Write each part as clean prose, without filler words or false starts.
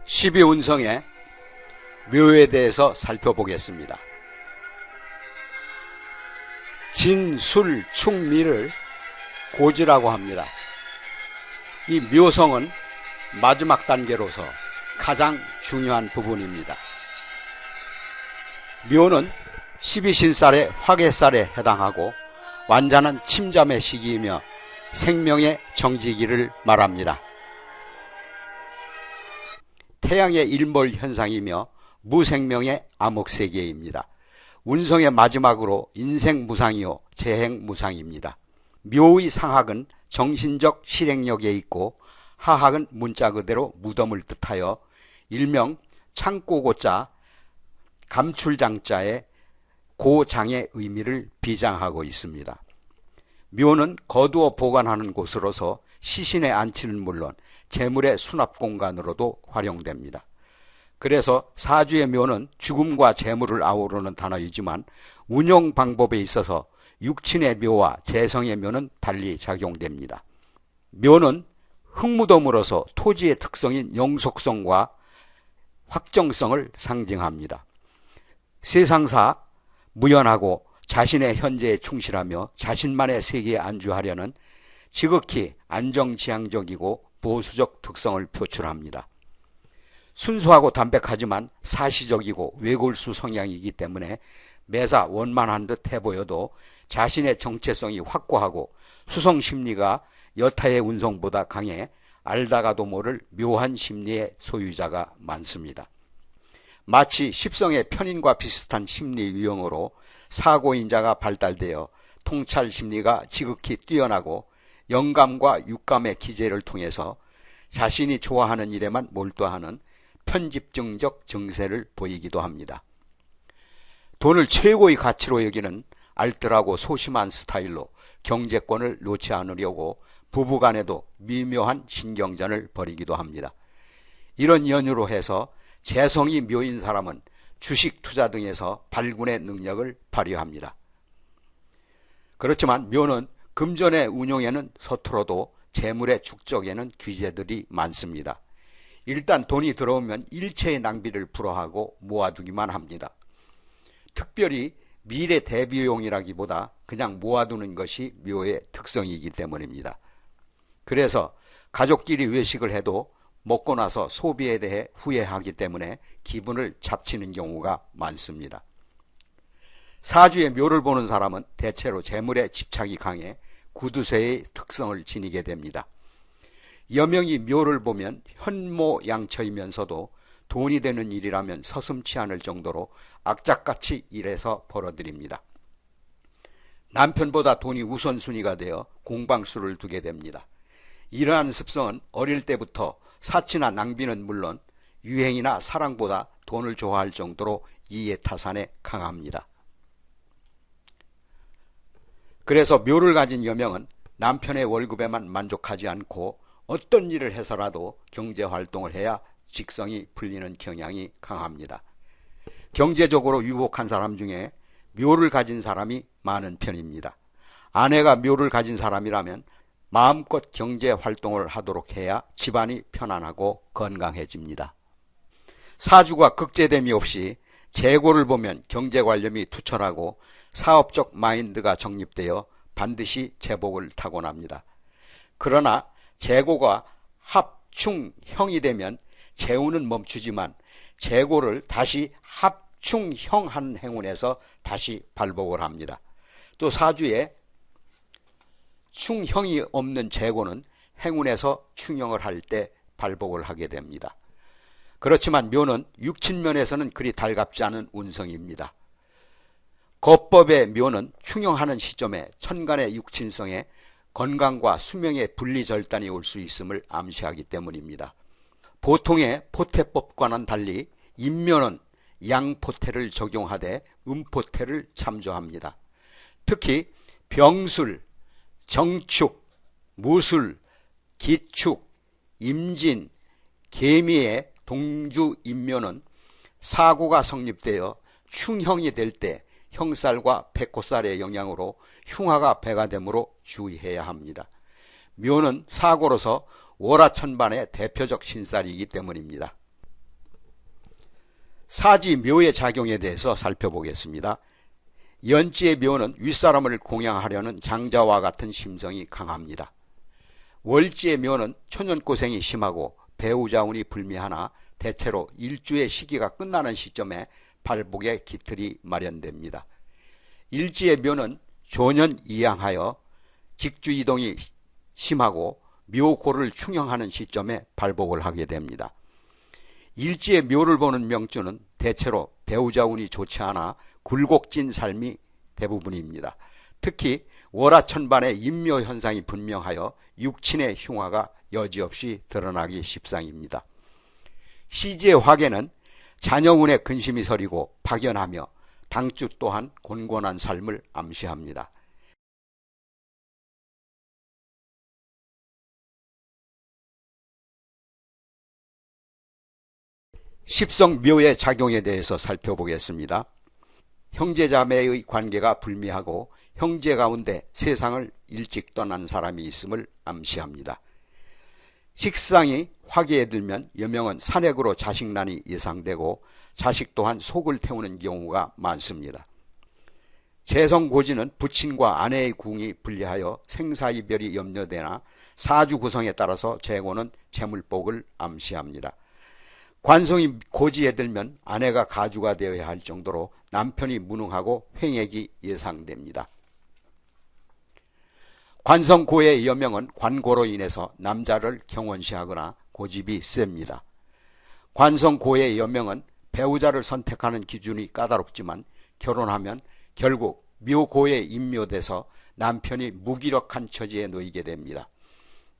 십이운성의 묘에 대해서 살펴보겠습니다. 진술충미를 고지라고 합니다. 이 묘성은 마지막 단계로서 가장 중요한 부분입니다. 묘는 12신살의 화개살에 해당하고 완자는 침잠의 시기이며 생명의 정지기를 말합니다. 태양의 일몰 현상이며 무생명의 암흑세계입니다. 운성의 마지막으로 인생무상이요 재행무상입니다. 묘의 상학은 정신적 실행력에 있고 하학은 문자 그대로 무덤을 뜻하여 일명 창고고자 감출장자의 고장의 의미를 비장하고 있습니다. 묘는 거두어 보관하는 곳으로서 시신의 안치는 물론 재물의 수납 공간으로도 활용됩니다. 그래서 사주의 묘는 죽음과 재물을 아우르는 단어이지만 운용 방법에 있어서 육친의 묘와 재성의 묘는 달리 작용됩니다. 묘는 흙무덤으로서 토지의 특성인 영속성과 확정성을 상징합니다. 세상사 무연하고 자신의 현재에 충실하며 자신만의 세계에 안주하려는 지극히 안정지향적이고 보수적 특성을 표출합니다. 순수하고 담백하지만 사시적이고 외골수 성향이기 때문에 매사 원만한 듯 해보여도 자신의 정체성이 확고하고 수성심리가 여타의 운성보다 강해 알다가도 모를 묘한 심리의 소유자가 많습니다. 마치 십성의 편인과 비슷한 심리 유형으로 사고인자가 발달되어 통찰심리가 지극히 뛰어나고 영감과 육감의 기제를 통해서 자신이 좋아하는 일에만 몰두하는 편집증적 증세를 보이기도 합니다. 돈을 최고의 가치로 여기는 알뜰하고 소심한 스타일로 경제권을 놓지 않으려고 부부간에도 미묘한 신경전을 벌이기도 합니다. 이런 연유로 해서 재성이 묘인 사람은 주식 투자 등에서 발군의 능력을 발휘합니다. 그렇지만 묘는 금전의 운용에는 서투러도 재물의 축적에는 규제들이 많습니다. 일단 돈이 들어오면 일체의 낭비를 불허하고 모아두기만 합니다. 특별히 미래 대비용이라기보다 그냥 모아두는 것이 묘의 특성이기 때문입니다. 그래서 가족끼리 외식을 해도 먹고 나서 소비에 대해 후회하기 때문에 기분을 잡치는 경우가 많습니다. 사주의 묘를 보는 사람은 대체로 재물에 집착이 강해 구두쇠의 특성을 지니게 됩니다. 여명이 묘를 보면 현모양처이면서도 돈이 되는 일이라면 서슴치 않을 정도로 악착같이 일해서 벌어들입니다. 남편보다 돈이 우선순위가 되어 공방수를 두게 됩니다. 이러한 습성은 어릴 때부터 사치나 낭비는 물론 유행이나 사랑보다 돈을 좋아할 정도로 이해타산에 강합니다. 그래서 묘를 가진 여명은 남편의 월급에만 만족하지 않고 어떤 일을 해서라도 경제활동을 해야 직성이 풀리는 경향이 강합니다. 경제적으로 유복한 사람 중에 묘를 가진 사람이 많은 편입니다. 아내가 묘를 가진 사람이라면 마음껏 경제활동을 하도록 해야 집안이 편안하고 건강해집니다. 사주가 극제됨이 없이 재고를 보면 경제관념이 투철하고 사업적 마인드가 정립되어 반드시 재복을 타고납니다. 그러나 재고가 합충형이 되면 재우는 멈추지만 재고를 다시 합충형한 행운에서 다시 발복을 합니다. 또 사주에 충형이 없는 재고는 행운에서 충형을 할 때 발복을 하게 됩니다. 그렇지만 묘는 육친면에서는 그리 달갑지 않은 운성입니다. 거법의 묘는 충형하는 시점에 천간의 육친성에 건강과 수명의 분리절단이 올 수 있음을 암시하기 때문입니다. 보통의 포태법과는 달리 인묘는 양포태를 적용하되 음포태를 참조합니다. 특히 병술, 정축, 무술, 기축, 임진, 계미의 동주인묘는 사고가 성립되어 충형이 될 때 형살과 백호살의 영향으로 흉화가 배가 되므로 주의해야 합니다. 묘는 사고로서 월화천반의 대표적 신살이기 때문입니다. 사지 묘의 작용에 대해서 살펴보겠습니다. 연지의 묘는 윗사람을 공양하려는 장자와 같은 심성이 강합니다. 월지의 묘는 초년고생이 심하고 배우자 운이 불미하나 대체로 일주의 시기가 끝나는 시점에 발복의 기틀이 마련됩니다. 일지의 묘는 조년이양하여 직주이동이 심하고 묘고를 충형하는 시점에 발복을 하게 됩니다. 일지의 묘를 보는 명주는 대체로 배우자 운이 좋지 않아 굴곡진 삶이 대부분입니다. 특히 월화천반의 인묘 현상이 분명하여 육친의 흉화가 여지없이 드러나기 십상입니다. 시지의 화계는 자녀운에 근심이 서리고 박연하며 당주 또한 곤곤한 삶을 암시합니다. 십성묘의 작용에 대해서 살펴보겠습니다. 형제자매의 관계가 불미하고 형제 가운데 세상을 일찍 떠난 사람이 있음을 암시합니다. 식상이 화기에 들면 여명은 산액으로 자식난이 예상되고 자식 또한 속을 태우는 경우가 많습니다. 재성고지는 부친과 아내의 궁이 불리하여 생사이별이 염려되나 사주 구성에 따라서 재고는 재물복을 암시합니다. 관성이 고지에 들면 아내가 가주가 되어야 할 정도로 남편이 무능하고 횡액이 예상됩니다. 관성고의 여명은 관고로 인해서 남자를 경원시하거나 고집이 셉니다. 관성고의 여명은 배우자를 선택하는 기준이 까다롭지만 결혼하면 결국 묘고에 인묘돼서 남편이 무기력한 처지에 놓이게 됩니다.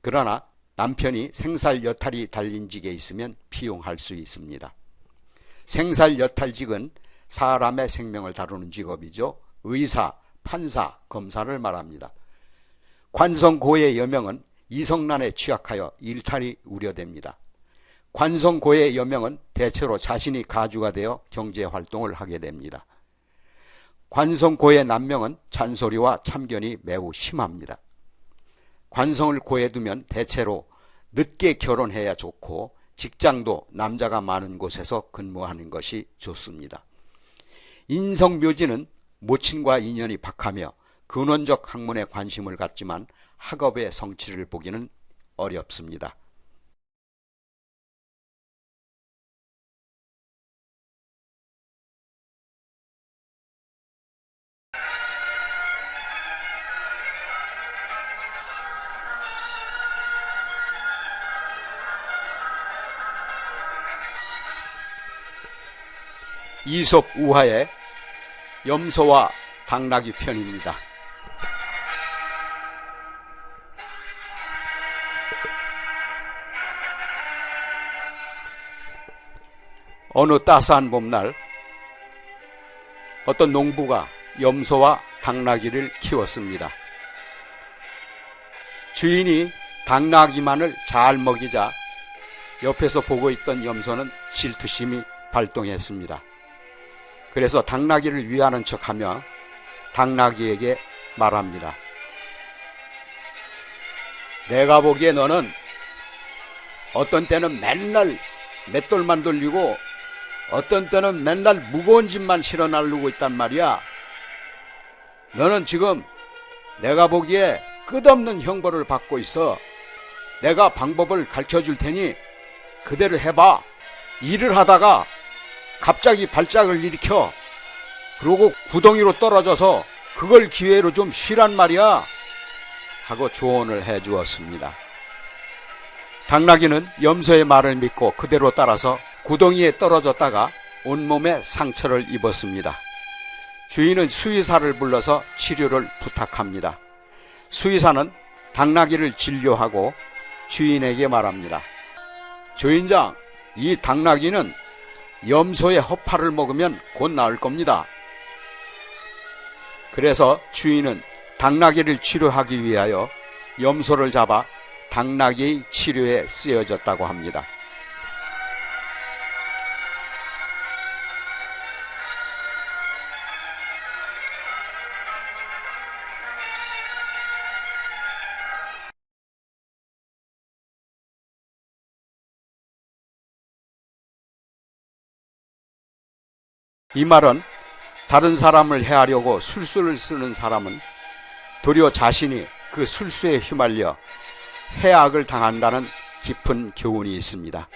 그러나 남편이 생살여탈이 달린 직에 있으면 피용할 수 있습니다. 생살여탈직은 사람의 생명을 다루는 직업이죠. 의사, 판사, 검사를 말합니다. 관성고의 여명은 이성난에 취약하여 일탈이 우려됩니다. 관성고의 여명은 대체로 자신이 가주가 되어 경제활동을 하게 됩니다. 관성고의 남명은 잔소리와 참견이 매우 심합니다. 관성을 고에 두면 대체로 늦게 결혼해야 좋고 직장도 남자가 많은 곳에서 근무하는 것이 좋습니다. 인성묘지는 모친과 인연이 박하며 근원적 학문에 관심을 갖지만 학업의 성취를 보기는 어렵습니다. 이솝 우화의 염소와 당나귀 편입니다. 어느 따스한 봄날 어떤 농부가 염소와 당나귀를 키웠습니다. 주인이 당나귀만을 잘 먹이자 옆에서 보고 있던 염소는 질투심이 발동했습니다. 그래서 당나귀를 위하는 척하며 당나귀에게 말합니다. 내가 보기에 너는 어떤 때는 맨날 맷돌만 돌리고 어떤 때는 맨날 무거운 짐만 실어 나르고 있단 말이야. 너는 지금 내가 보기에 끝없는 형벌을 받고 있어. 내가 방법을 가르쳐 줄 테니 그대로 해봐. 일을 하다가 갑자기 발작을 일으켜 그러고 구덩이로 떨어져서 그걸 기회로 좀 쉬란 말이야 하고 조언을 해 주었습니다. 당나귀는 염소의 말을 믿고 그대로 따라서 구덩이에 떨어졌다가 온몸에 상처를 입었습니다. 주인은 수의사를 불러서 치료를 부탁합니다. 수의사는 당나귀를 진료하고 주인에게 말합니다. 주인장, 이 당나귀는 염소의 허파를 먹으면 곧 나을 겁니다. 그래서 주인은 당나귀를 치료하기 위하여 염소를 잡아 당나귀의 치료에 쓰여졌다고 합니다. 이 말은 다른 사람을 해하려고 술수를 쓰는 사람은 도리어 자신이 그 술수에 휘말려 해악을 당한다는 깊은 교훈이 있습니다.